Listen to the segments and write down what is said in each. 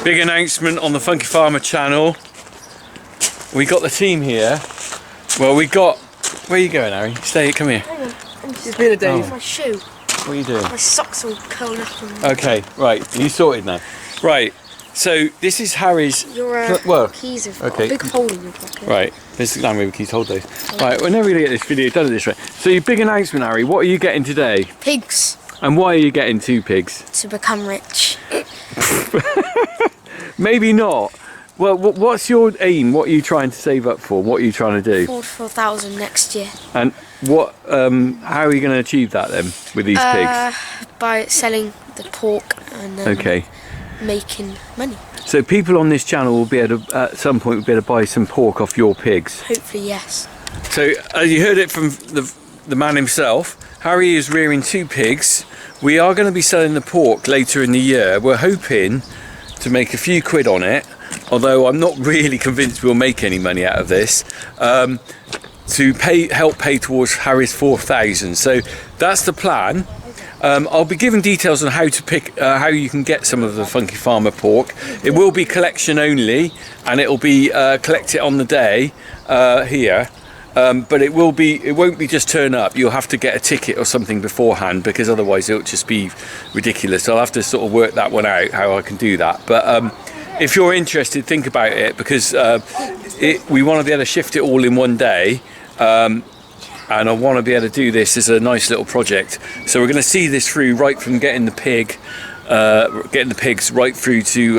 Big announcement on the Funky Farmer channel. We got the team here. Well, we got... Where are you going, Harry? Stay here, come here. Hang on. It's been a day. Oh. My shoe. What are you doing? My socks all curled up. Okay, right. You sorted now. Right. So this is Harry's... Your keys have got a big hole in your pocket. Right. This is the way we keys hold those. Right, we're never going to get this video done at this rate. So your big announcement, Harry. What are you getting today? Pigs. And why are you getting 2 pigs? To become rich. Maybe not. Well, what's your aim? What are you trying to save up for? What are you trying to do? 4,000 next year. And what? How are you going to achieve that then with these pigs? By selling the pork and then making money. So people on this channel will be able to, at some point, be able to buy some pork off your pigs. Hopefully, yes. So as you heard it from the man himself, Harry is rearing 2 pigs. We are going to be selling the pork later in the year. We're hoping to make a few quid on it, although I'm not really convinced we'll make any money out of this, to help pay towards Harry's 4,000. So that's the plan. I'll be giving details on how to pick, how you can get some of the Funky Farmer pork. It will be collection only, and it will be collect it on the day here. But it won't be just turn up. You'll have to get a ticket or something beforehand, because otherwise it'll just be ridiculous. So I'll have to sort of work that one out, how I can do that. But if you're interested, think about it, because we want to be able to shift it all in one day. And I want to be able to do this as a nice little project. So we're going to see this through right from getting the pigs right through to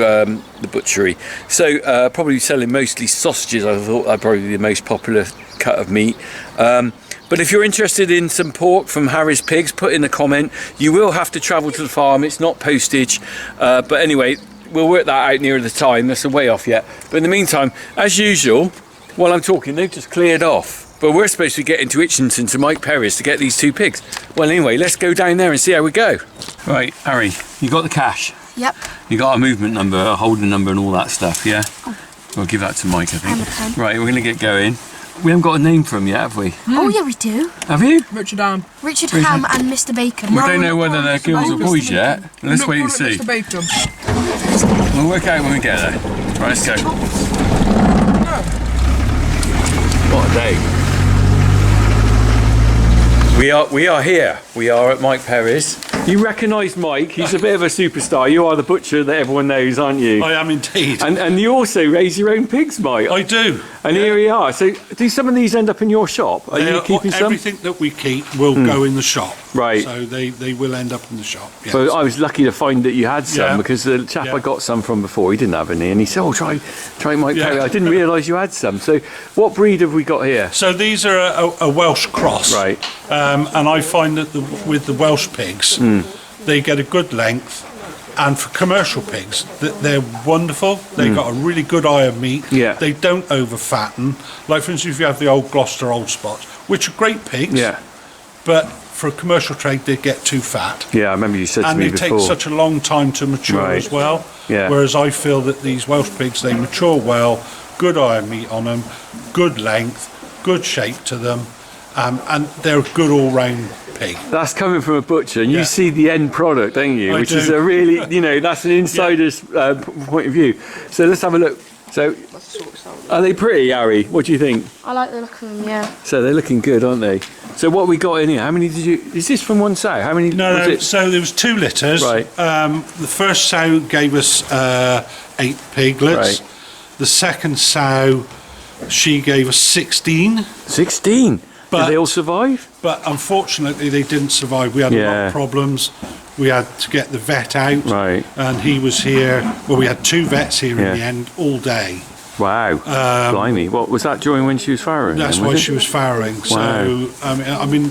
the butchery. So probably selling mostly sausages. I thought that'd probably be the most popular cut of meat. But if you're interested in some pork from Harry's Pigs, put in a comment. You will have to travel to the farm. It's not postage. But anyway, we'll work that out nearer the time. That's a way off yet. But in the meantime, as usual, while I'm talking, they've just cleared off. But we're supposed to get into Itchington to Mike Perry's to get these 2 pigs. Well, anyway, let's go down there and see how we go. Right, Harry, you got the cash? Yep. You got a movement number, a holding number and all that stuff, yeah? Oh. We'll give that to Mike, I think. And a pen. Right, we're going to get going. We haven't got a name for him yet, have we? Oh, yeah, we do. Have you? Richard Ham. Richard Ham and Mr. Bacon. We don't know whether they're girls or boys yet. Let's wait and see. Mr. Bacon. We'll work out when we get there. Right, let's go. What a day. We are here. We are at Mike Perry's. You recognise Mike, he's a bit of a superstar. You are the butcher that everyone knows, aren't you? I am indeed. And you also raise your own pigs, Mike. I do. And here we are. So do some of these end up in your shop? Are you keeping some? Everything that we keep will go in the shop. Right. So they will end up in the shop. Yes. So I was lucky to find that you had some, because the chap I got some from before, he didn't have any, and he said, oh, try Mike Perry. I didn't realise you had some. So what breed have we got here? So these are a Welsh cross. Right. And I find that with the Welsh pigs, they get a good length. And for commercial pigs, they're wonderful. They've got a really good eye of meat. Yeah. They don't over fatten. Like, for instance, if you have the old Gloucester Old Spots, which are great pigs. Yeah. But for a commercial trade, they get too fat. Yeah, I remember you said to me before. And they take such a long time to mature as well. Yeah. Whereas I feel that these Welsh pigs, they mature well, good eye of meat on them, good length, good shape to them, and they're a good all-round pig. That's coming from a butcher, and you see the end product, don't you? Which is a really, that's an insider's point of view. So let's have a look. So, are they pretty, Harry? What do you think? I like the look of them, yeah. So they're looking good, aren't they? So what we got in here? How many did you? Is this from one sow? How many? No. So there was 2 litters. Right. The first sow gave us 8 piglets. Right. The second sow, she gave us 16. 16. But did they all survive? But unfortunately, they didn't survive. We had a lot of problems. We had to get the vet out. Right. And he was here. Well, we had 2 vets here in the end all day. Wow. Blimey. What was that during when she was farrowing? That's why she was farrowing. Wow. So, I mean,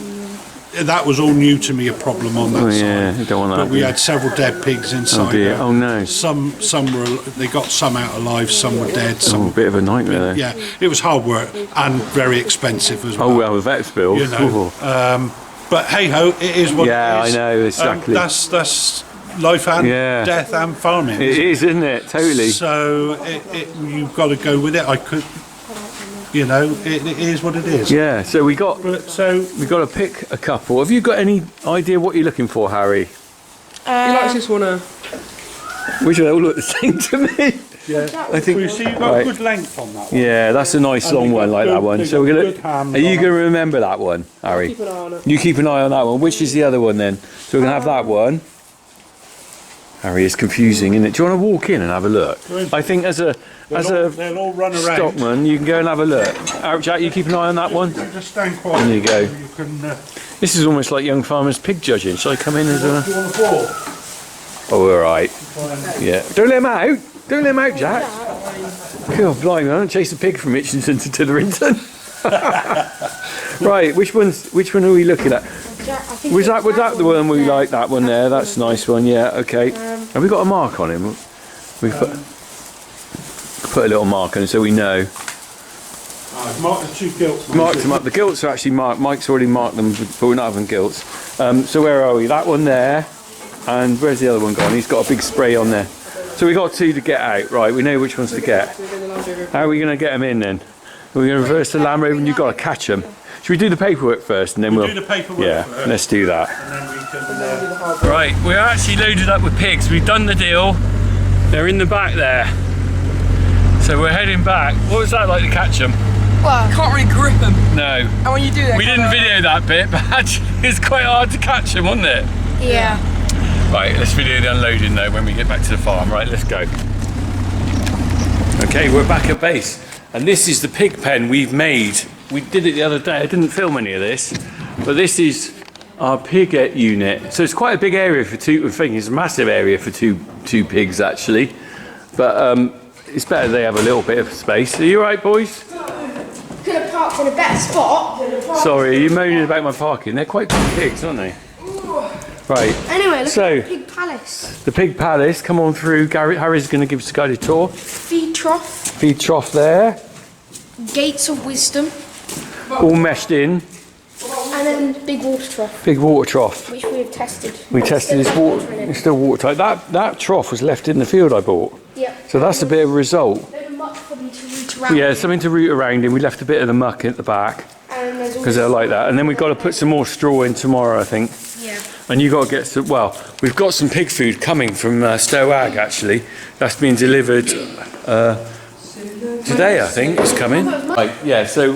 that was all new to me, a problem on that side. You don't want that. But we had several dead pigs inside. Oh dear. Oh no. Some were. They got some out alive. Some were dead. Some a bit of a nightmare there. Yeah, it was hard work and very expensive as well. Oh well, the vet's bill. You know. But hey ho, it is what it is. Yeah, I know exactly. That's life and death and farming. It is, isn't it? Totally. So you've got to go with it. I could. You know, it is what it is. Yeah. So we got to pick a couple. Have you got any idea what you're looking for, Harry? He likes this one. Which they all look the same to me. Yeah. I think. Well, you see, you've got Right. good length on that one. Yeah, that's a nice And long they've one got like good- that one. they've So got we're good gonna. hams Are you on going to remember that one, Harry? Keep an eye on it. You keep an eye on that one. Which is the other one then? So we're gonna have that one. Harry, it's confusing, isn't it? Do you want to walk in and have a look? I think as a They'll all run around. stockman, you can go and have a look. Alright, Jack, you keep an eye on that one. Just stand quiet. There you go. You can. This is almost like young farmers pig judging. Shall I come in as a? You want the ball? Oh, all right. Yeah. Don't let him out. Don't let him out, Jack. God, blimey, I don't chase a pig from Mitchinson to Titherington. Right, which one are we looking at? Was that the one we like? That one there. That's a nice one. Yeah. Okay. Have we got a mark on him? We put a little mark on him so we know. I've marked the 2 gilts. Marked them up. The gilts are actually marked. Mike's already marked them, but we're not having gilts. So where are we? That one there. And where's the other one gone? He's got a big spray on there. So we got 2 to get out. Right, we know which ones to get. How are we going to get them in then? We're going to reverse the Land Rover and you've got to catch them. Should we do the paperwork first and then we'll do the paperwork yeah, first. let's do that. And then we can. Right, we're actually loaded up with pigs. We've done the deal. They're in the back there. So we're heading back. What was that like to catch them? Well, can't really grip them. No. And when you do that, We didn't video that bit, but actually it's quite hard to catch them, wasn't it? Yeah. Right, let's video the unloading though when we get back to the farm. Right, let's go. Okay, we're back at base. And this is the pig pen we've made. We did it the other day. I didn't film any of this, but this is our pig unit. So it's quite a big area for 2. I think it's a massive area for two pigs actually. But it's better they have a little bit of space. Are you alright, boys? Could have parked in a better spot. Sorry, are you moaning about my parking? They're quite big pigs, aren't they? Right. Anyway, look So- at the pig palace. The pig palace, come on through. Harry's going to give us a guided tour. Feed trough. Feed trough there, Gates of wisdom. all meshed in. And then big water trough, Big water trough. which we have tested. We tested this water. in It's it. still watertight. That trough was left in the field I bought. Yeah. So that's a bit of a result. There's much for them to root around. Yeah, something to root around in. We left a bit of the muck at the back And there's because they're like that. And then we've got to put some more straw in tomorrow, I think. Yeah. And you got to get some. Well, we've got some pig food coming from Stow Ag actually. That's been delivered today, I think. It's coming. Right, yeah. So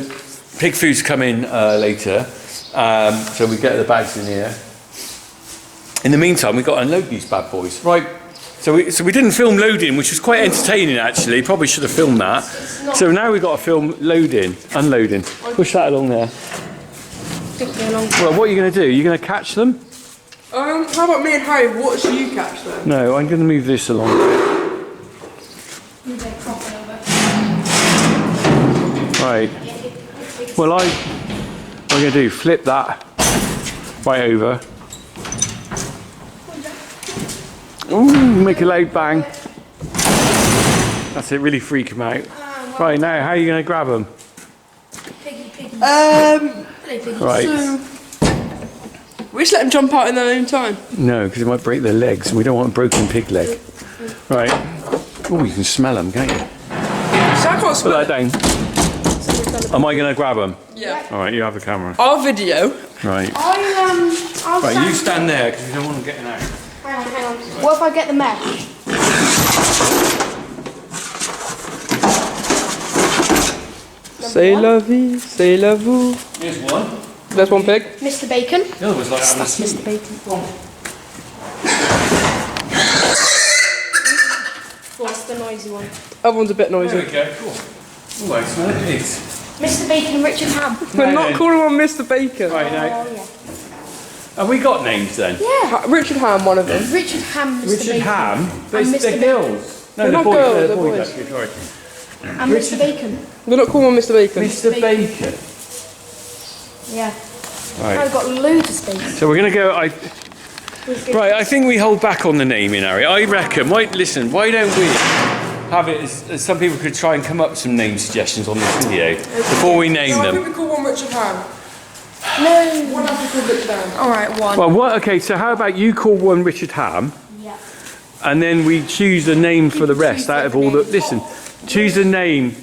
pig food's coming later. So we get the bags in here. In the meantime, we've got to unload these bad boys. Right. So we didn't film loading, which was quite entertaining actually. Probably should have filmed that. So now we've got to film loading, unloading. Push that along there. Well, what are you going to do? You're going to catch them? How about me and Harry watch you catch them? No, I'm going to move this along. Right. Well, what I'm going to do, flip that right over. Ooh, make a loud bang. That's it, really freak them out. Right, now, how are you going to grab them? Right. So we just let them jump out in their own time. No, because it might break their legs. We don't want a broken pig leg. Right. Oh, you can smell them, can't you? So I can't Put smell that it. down. Am I going to grab them? Yeah. All right, you have the camera. Our video. Right. I'll Right, you stand there because we don't want them getting out. Hang on. What if I get the mesh? C'est la vie, c'est la vous. Here's one. There's one pig. Mr. Bacon. The other was like having a That's sleep. Mr. Bacon. That's the noisy one. That one's a bit There noisy. we go, cool. Oh, I smell it. Mr. Bacon, Richard Ham. We're No, not no. calling one Mr. Bacon. Right, now. Oh, yeah. Have we got names then? Yeah. Richard Ham, one of them. Richard Ham, Mr. Richard Bacon. Ham? But And it's- they're Mr. girls. No, They're not boys. girls, They're they're boys, boys. actually, sorry. And Mr. Bacon. We're not calling one Mr. Bacon. Mr. Bacon. Yeah. Right. I've got loads of space. So we're going to go. Right, I think we hold back on the naming, Harry. I reckon. Listen, why don't we have it as some people could try and come up with some name suggestions on this video before we name No, I think them? we call one Richard Ham. No. One has to call Richard Ham. Alright, one. Well, what? Okay, so how about you call one Richard Ham, Yeah. and then we choose a name for the rest out of all the. Listen, choose a name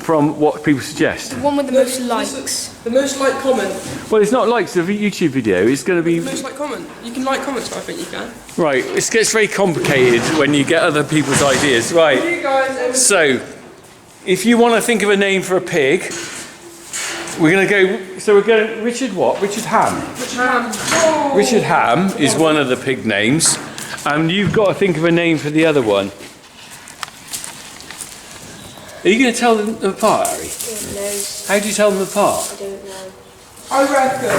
from what people suggest? The one with the most likes. The most liked comment. Well, it's not likes of a YouTube video. It's going to be... The most liked comment. You can like comments, I think you can. Right, it gets very complicated when you get other people's ideas. Right, You guys, so if you want to think of a name for a pig, we're going to go... So we're going... Richard what? Richard Ham. Ham. Richard Ham is one of the pig names. And you've got to think of a name for the other one. Are you going to tell them apart, Harry? How do you tell them apart? I don't know. I reckon.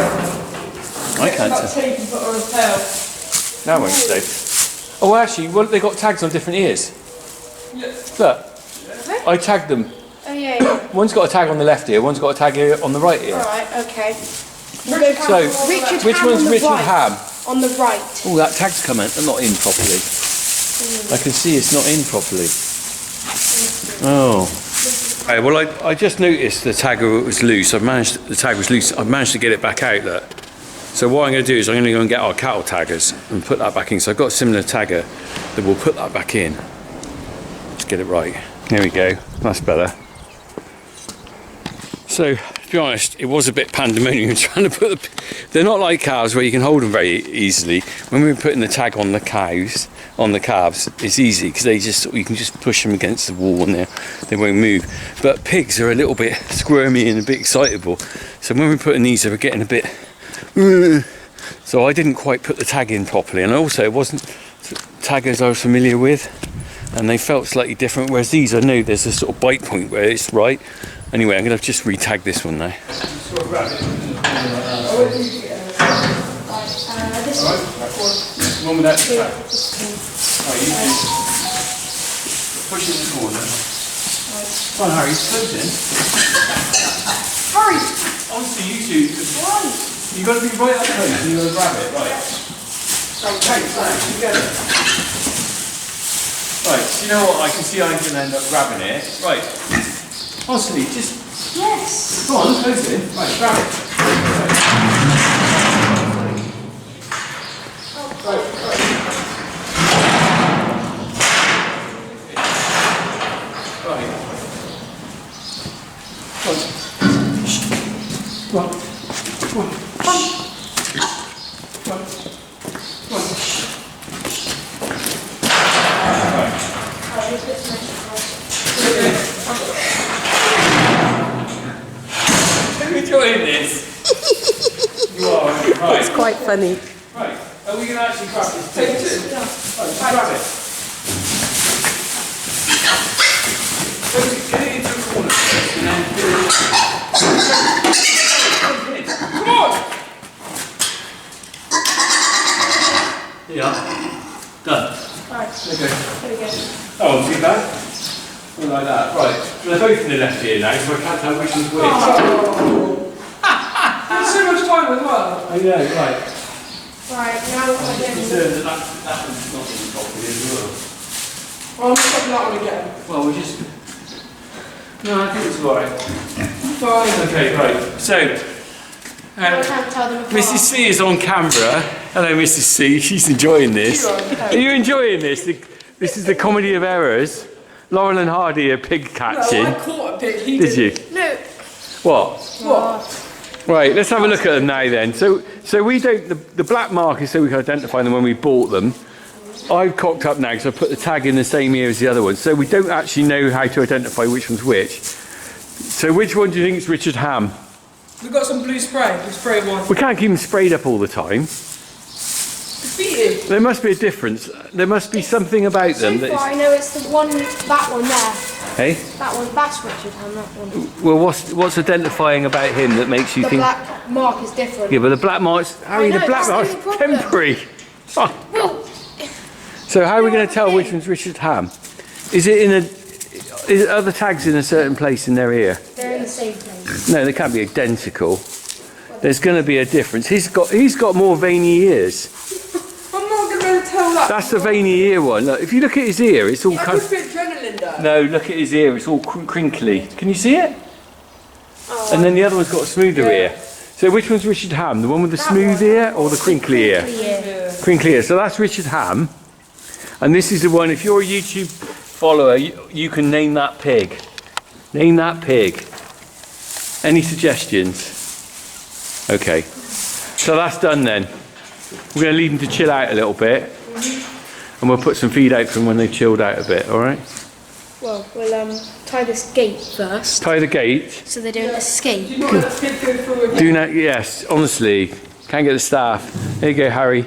I can't That tell. tape and put on his tail. No, I won't say. Oh, actually, well, they got tags on different ears. Yeah. Look, I tagged them. Oh yeah. One's got a tag on the left ear, one's got a tag here on the right ear. Alright, okay. So, Richard which Ham one's on the Richard right. Ham? On the right. Oh, that tag's coming. Not in properly. I can see it's not in properly. Oh. Okay, well, I just noticed the tag was loose. The tag was loose. I've managed to get it back out. Look. So what I'm going to do is I'm going to go and get our cattle taggers and put that back in. So I've got a similar tagger that will put that back in. Let's get it right. There we go. That's better. So, to be honest, it was a bit pandemonium trying to put the... They're not like cows where you can hold them very easily. When we were putting the tag on the cows, on the calves, it's easy because you can just push them against the wall and they won't move. But pigs are a little bit squirmy and a bit excitable. So when we're putting these, they were getting a bit... So I didn't quite put the tag in properly. And also, it wasn't taggers I was familiar with. And they felt slightly different. Whereas these, I know there's a sort of bite point where it's right. Anyway, I'm going to just re-tag this one now. This one. One without the tag. Right, you can push in the corner. Come on, Harry, it's closing. Hurry! Honestly, you two, you've got to be right up close and you've got to grab it, right? Right, so you know what, I can see I'm going to end up grabbing it. Right, honestly, just... Yes! Come on, close it. Right, grab it. Right. Come on. Come on. Come on. Come on. Come on. Are you enjoying this? You are, right. It's quite funny. Right. Are we going to actually grab this? Take it. Right, grab it. Get it into the corner first and then do it. Come on! Yeah. Done. Right. Okay. There we go. Oh, too bad? Something like that. Right. They're both in the left ear now, so I can't tell which one's which. There's so much time as well. I know, right. Right, now I'm just concerned that that one's not in properly as well. I'm not stopping that one again. Well, we'll just... No, I think it's alright. Fine. Okay, right. So, I can't tell them apart. Mrs. C is on camera. Hello, Mrs. C. She's enjoying this. Are you enjoying this? This is the comedy of errors. Laurel and Hardy are pig catching. No, I caught a pig. He Did you? No. What? What? Right, let's have a look at them now then. So we don't, the black mark is so we can identify them when we bought them. I've cocked up now because I put the tag in the same ear as the other one. So we don't actually know how to identify which one's which. So which one do you think is Richard Ham? We've got some blue spray. We spray one. We can't keep them sprayed up all the time. Defeated. There must be a difference. There must be something about So them that far, is... I know it's the one, that one there. Hey? That one, that's Richard Ham, that one. Well, what's identifying about him that makes you The think... black mark is different. Yeah, but the black mark's... Harry, know, the black that's mark's the only problem. temporary. Oh. Well, So how are we going to tell okay. which one's Richard Ham? Is it in a... Are the tags in a certain place in their ear? they're in the same place. No, they can't be identical. There's going to be a difference. He's got more veiny ears. I'm not going to be able to tell that. That's the veiny ear one. Look, if you look at his ear, it's all I kind could of... fit adrenaline there. No, look at his ear. It's all crinkly. Can you see it? Oh, And then the other one's got a smoother ear. So which one's Richard Ham? The one with the smooth ear or the crinkly ear? yeah. Crinkly ear. So that's Richard Ham. And this is the one, if you're a YouTube follower, you can name that pig. Name that pig. Any suggestions? Okay. So that's done then. We're going to leave them to chill out a little bit. And we'll put some feed out for them when they've chilled out a bit, alright? Well, we'll tie this gate first. Tie the gate. So they don't escape. Do you not let the kid go through again? Do not, yes, honestly. Can't get the staff. There you go, Harry.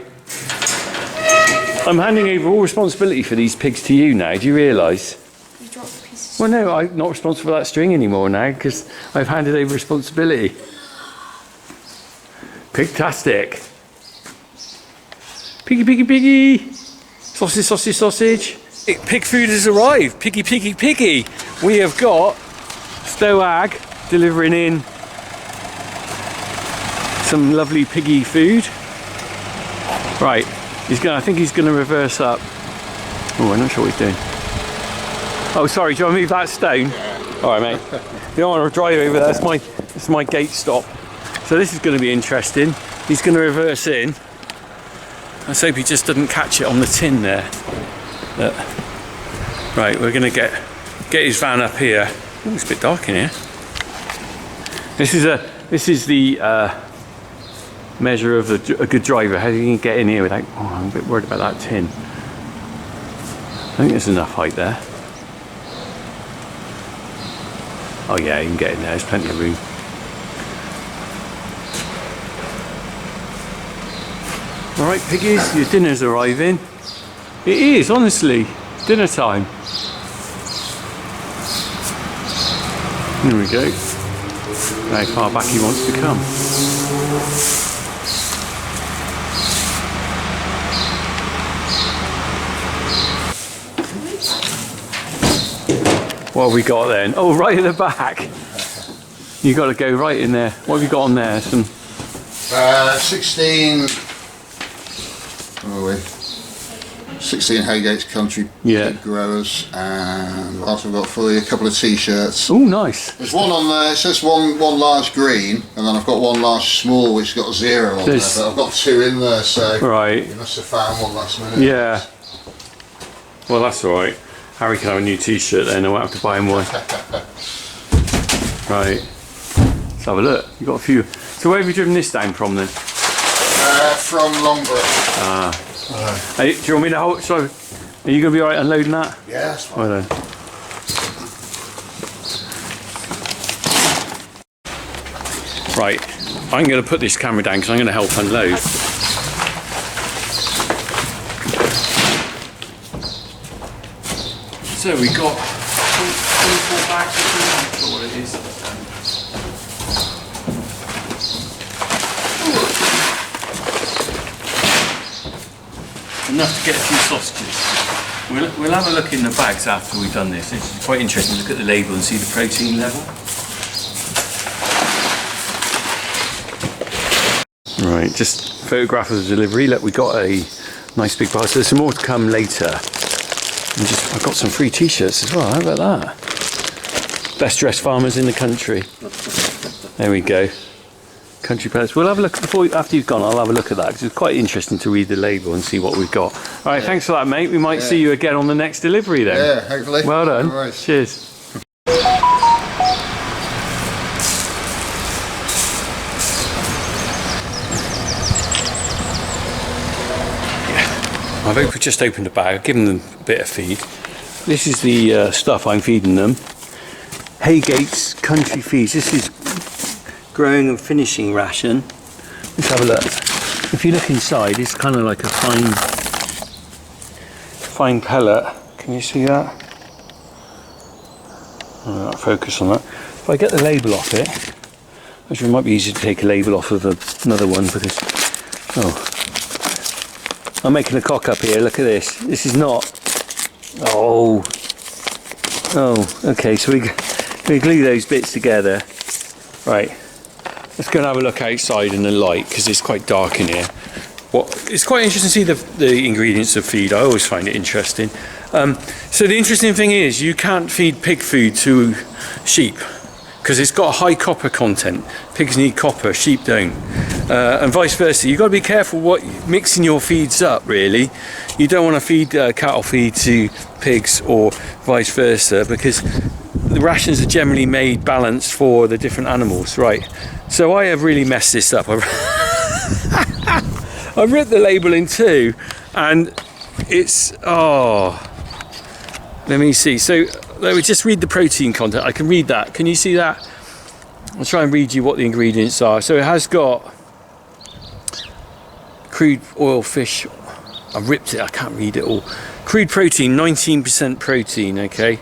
I'm handing over all responsibility for these pigs to you now. Do you realise? You drop the pieces. Well, no, I'm not responsible for that string anymore now because I've handed over responsibility. Pigtastic. Piggy, piggy, piggy. Sausage, sausage, sausage. Pig food has arrived. Piggy, piggy, piggy. We have got Stoag delivering in some lovely piggy food. Right, I think he's gonna reverse up. Oh, I'm not sure what he's doing. Oh, sorry, do you want to move that stone? All right, mate. You don't want to drive over there. That's my gate stop. So this is going to be interesting. He's going to reverse in. Let's hope he just doesn't catch it on the tin there. Right, we're going to get his van up here. Oh, it's a bit dark in here. This is the measure of a good driver. How do you get in here without? Oh, I'm a bit worried about that tin. I think there's enough height there. Oh yeah, you can get in there. There's plenty of room. All right, piggies, your dinner's arriving. It is, honestly, dinner time. Here we go. How far back he wants to come. What have we got then? Oh, right at the back. You got to go right in there. What have you got on there? Some 16. Where are we? 16 Haygates Country Pig Growers, and also got for you a couple of T-shirts. Oh, nice. There's one on there. It says one large green, and then I've got one large small, which has got a 0 on there. But I've got 2 in there, so you must have found one last minute. Yeah. Well, that's all right. Harry can have a new T-shirt then. I won't have to buy him one. Right. Let's have a look. You've got a few. So where have you driven this down from then? From Longborough. Ah. Hey, do you want me to hold? So, are you going to be alright unloading that? Yeah, that's fine. Well then. Right. I'm going to put this camera down because I'm going to help unload. So we got 24 bags of food. I'm not sure what it is. Enough to get a few sausages. We'll have a look in the bags after we've done this. It's quite interesting to look at the label and see the protein level. Right, just photograph of the delivery. Look, we got a nice big bar. So there's some more to come later. And I've got some free T-shirts as well. How about that? Best dressed farmers in the country. There we go. Country pellets. We'll have a look after you've gone. I'll have a look at that because it's quite interesting to read the label and see what we've got. All right, thanks for that, mate. We might see you again on the next delivery then. Yeah, hopefully. Well done. Right. Cheers. I've just opened a bag. I've given them a bit of feed. This is the stuff I'm feeding them. Haygate's Country Feeds. This is growing and finishing ration. Let's have a look. If you look inside, it's kind of like a fine pellet. Can you see that? I'll focus on that. If I get the label off it, actually it might be easy to take a label off of another one because, I'm making a cock up here. Look at this. This is not. Oh. Okay. So we glue those bits together. Right. Let's go and have a look outside in the light because it's quite dark in here. It's quite interesting to see the ingredients of feed. I always find it interesting. So the interesting thing is you can't feed pig food to sheep because it's got a high copper content. Pigs need copper, sheep don't. And vice versa. You've got to be careful mixing your feeds up, really. You don't want to feed cattle feed to pigs or vice versa because the rations are generally made balanced for the different animals, right? So I have really messed this up. I've ripped the label in two, and it's, let me see. So let me just read the protein content. I can read that. Can you see that? I'll try and read you what the ingredients are. So it has got crude oil, fish. I ripped it. I can't read it all. Crude protein, 19% protein. Okay.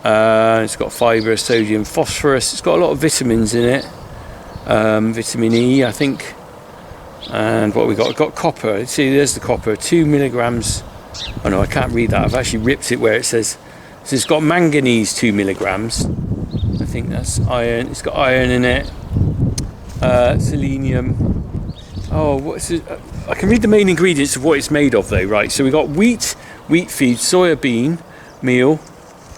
It's got fibre, sodium, phosphorus. It's got a lot of vitamins in it. Vitamin E, I think. And what we got? We've got copper. See, there's the copper. 2 milligrams. Oh no, I can't read that. I've actually ripped it where it says. So it's got manganese, 2 milligrams. I think that's iron. It's got iron in it. Selenium. Oh, what's it? I can read the main ingredients of what it's made of, though. Right. So we got wheat feed, soya bean meal.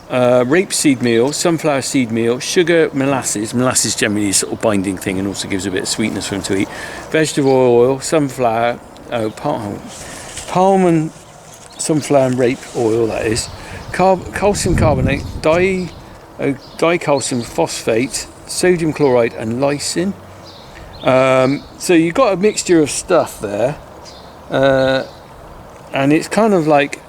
Rapeseed meal, sunflower seed meal, sugar, molasses. Molasses generally is a sort of binding thing and also gives a bit of sweetness for them to eat. Vegetable oil, sunflower, palm and sunflower and rape oil, that is. Calcium carbonate, dicalcium phosphate, sodium chloride and lysine. So you've got a mixture of stuff there. And it's kind of like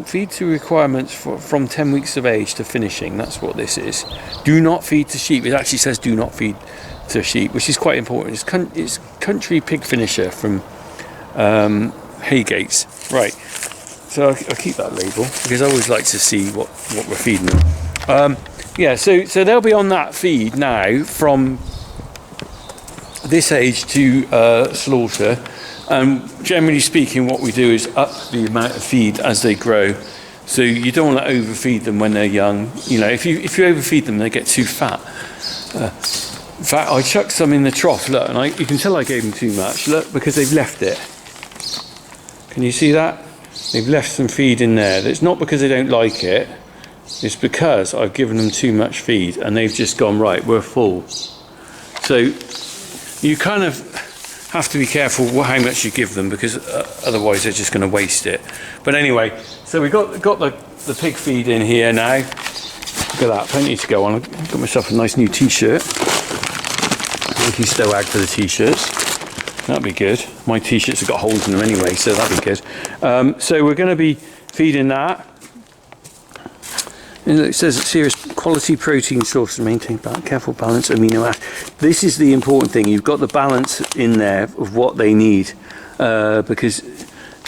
feed to requirements from 10 weeks of age to finishing. That's what this is. Do not feed to sheep. It actually says do not feed to sheep, which is quite important. It's country pig finisher from Haygates. Right. So I'll keep that label because I always like to see what we're feeding them. Yeah. So they'll be on that feed now from this age to slaughter. Generally speaking, what we do is up the amount of feed as they grow. So you don't want to overfeed them when they're young. You know, if you overfeed them, they get too fat. In fact, I chucked some in the trough. Look, and you can tell I gave them too much. Look, because they've left it. Can you see that? They've left some feed in there. It's not because they don't like it. It's because I've given them too much feed, and they've just gone, right, we're full. So you kind of have to be careful how much you give them, because otherwise they're just going to waste it. But anyway, so we've got the pig feed in here now. Look at that, plenty to go on. I've got myself a nice new t-shirt. Thank you, Stoag, for the t-shirts. That'd be good. My t-shirts have got holes in them anyway, so that'd be good. So we're going to be feeding that. It says serious quality protein source to maintain careful balance amino acids. This is the important thing. You've got the balance in there of what they need, because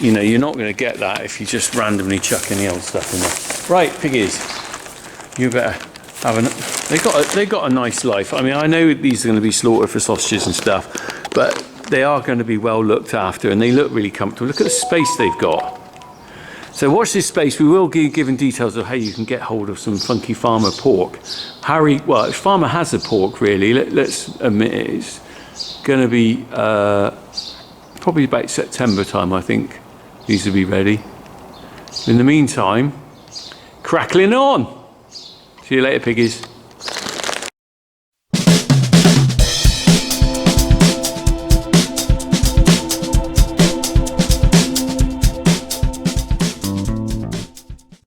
you know you're not going to get that if you just randomly chuck any old stuff in there. Right, piggies, you better have They got a nice life. I mean, I know these are going to be slaughtered for sausages and stuff, but they are going to be well looked after, and they look really comfortable. Look at the space they've got. So watch this space. We will be given details of how you can get hold of some funky farmer pork. Well, farmer has a pork, really. Let's admit it. It's going to be probably about September time, I think. These will be ready. In the meantime, crackling on. See you later, piggies.